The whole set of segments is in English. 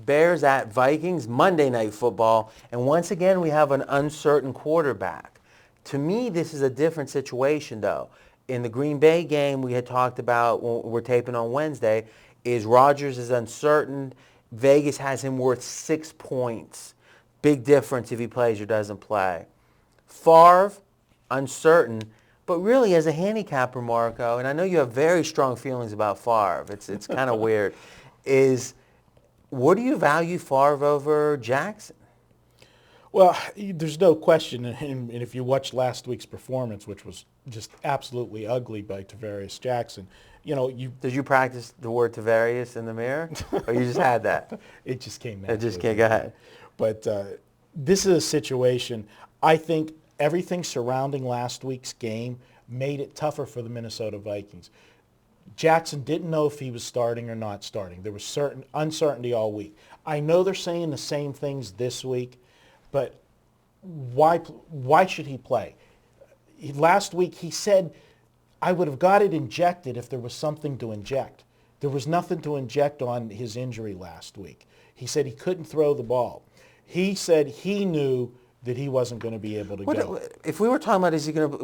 Bears at Vikings, Monday Night Football. And once again, we have an uncertain quarterback. To me, this is a different situation, though. In the Green Bay game we had talked about when we're taping on Wednesday, is Rodgers is uncertain. Vegas has him worth 6 points. Big difference if he plays or doesn't play. Favre, uncertain. But really, as a handicapper, Marco, and I know you have very strong feelings about Favre, it's kind of weird, is what do you value Favre over Jackson? Well, there's no question, and if you watch last week's performance, which was just absolutely ugly by Tavarius Jackson, Did you practice the word Tavarius in the mirror, or you just had that? It just came. It just came. Go ahead. But this is a situation. I think everything surrounding last week's game made it tougher for the Minnesota Vikings. Jackson didn't know if he was starting or not starting. There was certain uncertainty all week. I know they're saying the same things this week, but why should he play? Last week he said, I would have got it injected if there was something to inject. There was nothing to inject on his injury last week. He said he couldn't throw the ball. He said he knew that he wasn't going to be able to go. If we were talking about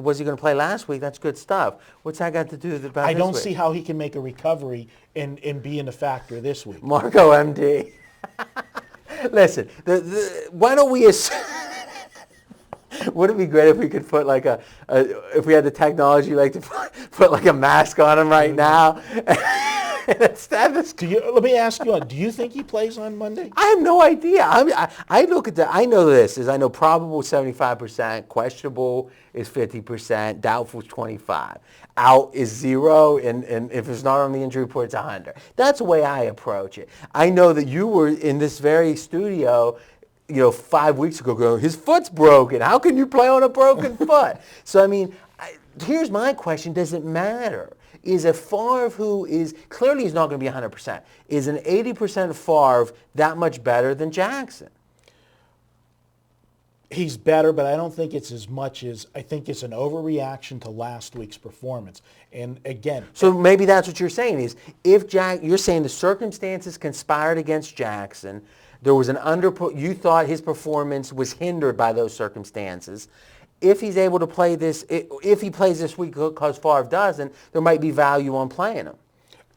was he going to play last week, that's good stuff. What's that got to do with about I this don't week? see how he can make a recovery and be in a factor this week. Marco MD. Listen, why don't we assume... Wouldn't it be great if we could put like if we had the technology like to put like a mask on him right now? Let me ask you, do you think he plays on Monday? I have no idea. I look at I know this is, I know probable 75%, questionable is 50%, doubtful is 25%, out is 0, and if it's not on the injury report, it's 100. That's the way I approach it. I know that you were in this very studio 5 weeks ago going, his foot's broken. How can you play on a broken foot? So, I mean, here's my question. Does it matter? Is a Favre who is, clearly he's not going to be 100%, is an 80% Favre that much better than Jackson? He's better, but I don't think it's as much as, I think it's an overreaction to last week's performance. And again... So maybe that's what you're saying is, you're saying the circumstances conspired against Jackson, there was you thought his performance was hindered by those circumstances. If he's able to play this, if he plays this week because Favre doesn't, there might be value on playing him.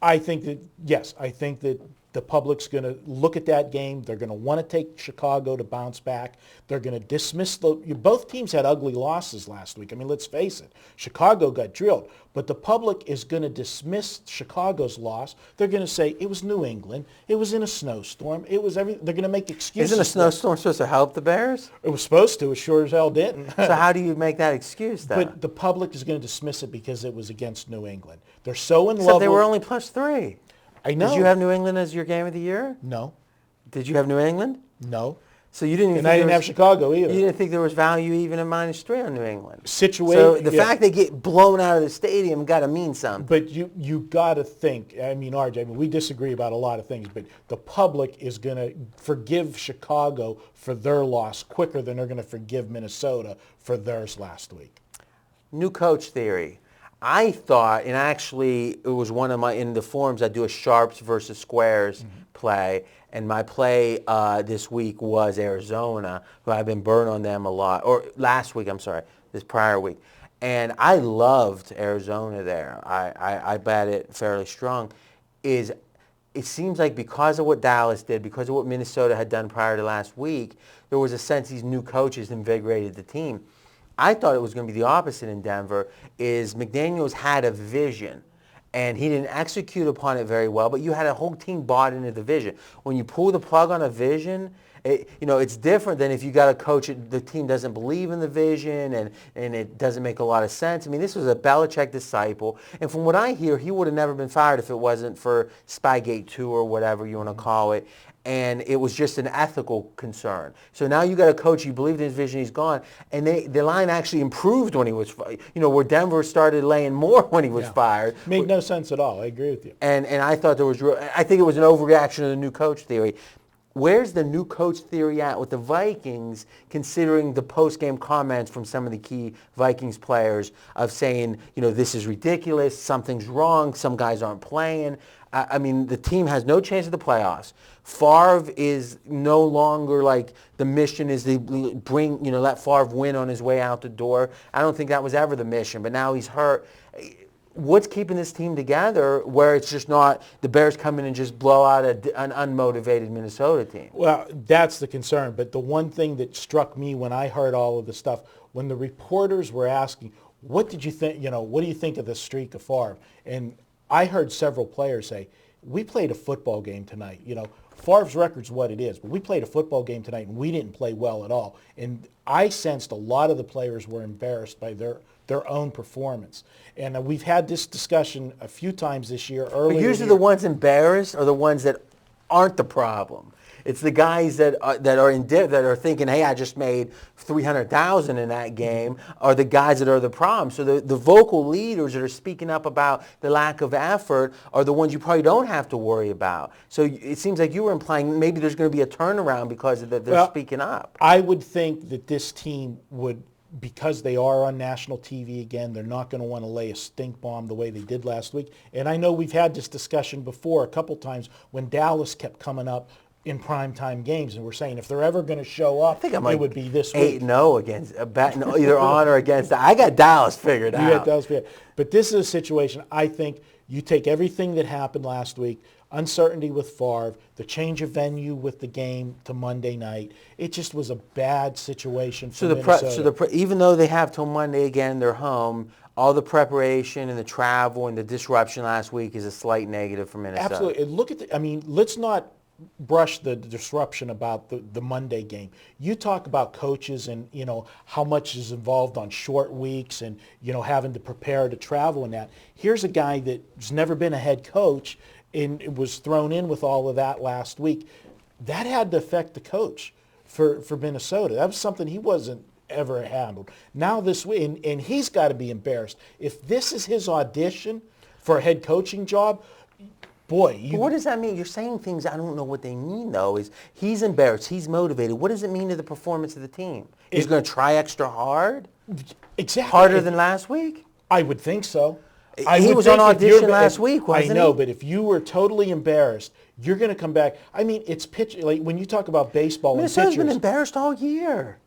I think that, yes, I think that the public's going to look at that game. They're going to want to take Chicago to bounce back. They're going to dismiss both teams had ugly losses last week. I mean, let's face it. Chicago got drilled. But the public is going to dismiss Chicago's loss. They're going to say, it was New England. It was in a snowstorm. It was everything. They're going to make excuses. Isn't a snowstorm supposed to help the Bears? It was supposed to. It sure as hell didn't. So how do you make that excuse, then? But the public is going to dismiss it because it was against New England. They're so in love Except they were only +3. I know. Did you have New England as your game of the year? No. Did you have New England? No. So you didn't. And I didn't have Chicago either. You didn't think there was value even at -3 on New England. So the fact they get blown out of the stadium got to mean something. But you got to think. I mean, RJ. We disagree about a lot of things, but the public is going to forgive Chicago for their loss quicker than they're going to forgive Minnesota for theirs last week. New coach theory. I thought, and actually it was one of in the forums, I do a sharps versus squares play, and my play this week was Arizona, who I've been burnt on them a lot, or last week, I'm sorry, this prior week. And I loved Arizona there. I bet it fairly strong. It seems like because of what Dallas did, because of what Minnesota had done prior to last week, there was a sense these new coaches invigorated the team. I thought it was going to be the opposite in Denver, is McDaniels had a vision, and he didn't execute upon it very well, but you had a whole team bought into the vision. When you pull the plug on a vision, it's different than if you got a coach, the team doesn't believe in the vision, and it doesn't make a lot of sense. I mean, this was a Belichick disciple, and from what I hear, he would have never been fired if it wasn't for Spygate 2 or whatever you want to call it. And it was just an ethical concern. So now you got a coach, you believed in his vision, he's gone. And the line actually improved when he was fired. Where Denver started laying more when he was fired. Made no sense at all. I agree with you. And I thought I think it was an overreaction to the new coach theory. where's the new coach theory at with the Vikings, considering the post-game comments from some of the key Vikings players of saying, this is ridiculous, something's wrong, some guys aren't playing. I mean, the team has no chance of the playoffs. Favre is no longer like the mission is to bring, let Favre win on his way out the door. I don't think that was ever the mission, but now he's hurt. What's keeping this team together where it's just not the Bears come in and just blow out an unmotivated Minnesota team? Well, that's the concern. But the one thing that struck me when I heard all of the stuff, when the reporters were asking, what did you think, what do you think of the streak of Favre? And I heard several players say, we played a football game tonight. Favre's record's what it is, but we played a football game tonight and we didn't play well at all. And I sensed a lot of the players were embarrassed by their own performance. And we've had this discussion a few times this year. But usually the ones embarrassed are the ones that aren't the problem. It's the guys that are thinking, hey, I just made $300,000 in that game, are the guys that are the problem. So the vocal leaders that are speaking up about the lack of effort are the ones you probably don't have to worry about. So it seems like you were implying maybe there's going to be a turnaround because they're speaking up. I would think that this team would, because they are on national TV again, they're not going to want to lay a stink bomb the way they did last week. And I know we've had this discussion before a couple times when Dallas kept coming up in primetime games, and we're saying if they're ever going to show up, it would be this week. 8-0 against either on or against. I got Dallas figured out. You got Dallas figured out. But this is a situation, I think, you take everything that happened last week, uncertainty with Favre, the change of venue with the game to Monday night. It just was a bad situation for Minnesota. Even though they have till Monday again, they're home, all the preparation and the travel and the disruption last week is a slight negative for Minnesota. Absolutely. Look at let's not brush the disruption about the Monday game. You talk about coaches and, how much is involved on short weeks and, having to prepare to travel and that. Here's a guy that's never been a head coach and was thrown in with all of that last week. That had to affect the coach for Minnesota. That was something he wasn't ever handled. Now this week, and he's got to be embarrassed. If this is his audition for a head coaching job, boy. But what does that mean? You're saying things I don't know what they mean, though. Is he's embarrassed, he's motivated. What does it mean to the performance of the team? He's going to try extra hard? Exactly. Harder than last week? I would think so. He was on audition last week, wasn't he? I know, but if you were totally embarrassed, you're going to come back. I mean, it's like when you talk about baseball and pitchers. Minnesota's been embarrassed all year.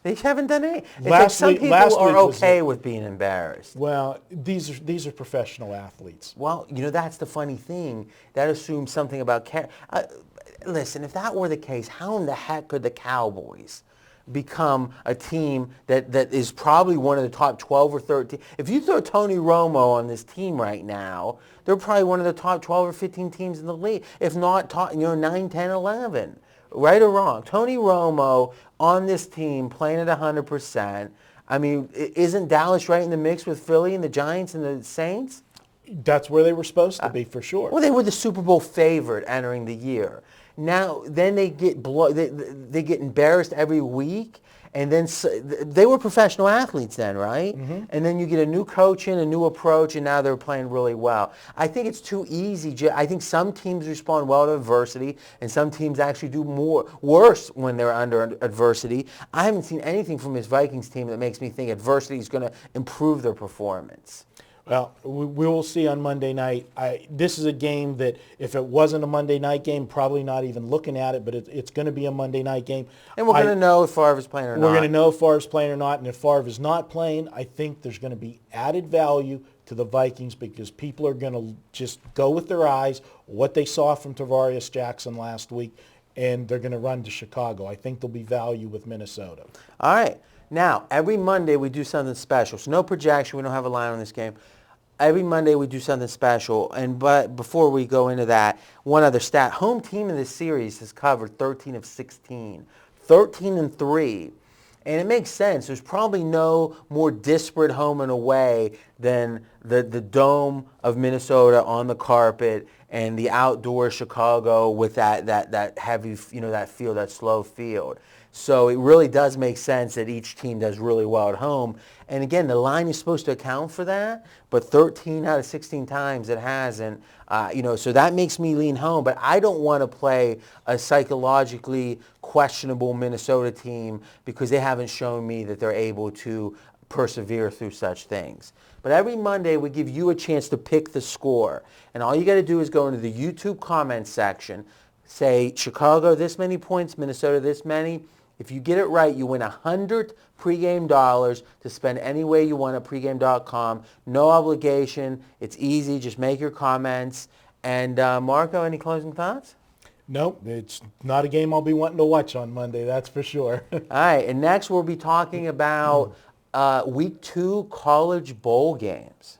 They haven't done anything. Some people are okay with being embarrassed. Well, these are professional athletes. Well, that's the funny thing. That assumes something about listen, if that were the case, how in the heck could the Cowboys become a team that is probably one of the top 12 or 13? If you throw Tony Romo on this team right now, they're probably one of the top 12 or 15 teams in the league, if not top, 9, 10, 11. Right or wrong, Tony Romo on this team playing at 100%. I mean, isn't Dallas right in the mix with Philly and the Giants and the Saints? That's where they were supposed to be, for sure. Well, they were the Super Bowl favorite entering the year. Now, then they get they get embarrassed every week, and then they were professional athletes then, right? Mm-hmm. And then you get a new coach in, a new approach, and now they're playing really well. I think it's too easy. I think some teams respond well to adversity, and some teams actually do worse when they're under adversity. I haven't seen anything from this Vikings team that makes me think adversity is going to improve their performance. Well, we will see on Monday night. This is a game that if it wasn't a Monday night game, probably not even looking at it, but it's going to be a Monday night game. And we're going to know if Favre is playing or not. We're going to know if Favre is playing or not, and if Favre is not playing, I think there's going to be added value to the Vikings because people are going to just go with their eyes, what they saw from Tavarius Jackson last week, and they're going to run to Chicago. I think there'll be value with Minnesota. All right. Now, every Monday we do something special. So no projection. We don't have a line on this game. Every Monday we do something special. But before we go into that, one other stat. Home team in this series has covered 13 of 16. 13-3. And it makes sense. There's probably no more disparate home and away than the dome of Minnesota on the carpet and the outdoor Chicago with that heavy, that field, that slow field. So it really does make sense that each team does really well at home. And again, the line is supposed to account for that, but 13 out of 16 times it hasn't. So that makes me lean home. But I don't want to play a psychologically questionable Minnesota team because they haven't shown me that they're able to persevere through such things. But every Monday we give you a chance to pick the score. And all you got to do is go into the YouTube comments section, say Chicago this many points, Minnesota this many. If you get it right, you win 100 pregame dollars to spend any way you want at pregame.com. No obligation. It's easy. Just make your comments. And Marco, any closing thoughts? Nope, it's not a game I'll be wanting to watch on Monday, that's for sure. All right, and next we'll be talking about Week 2 college bowl games.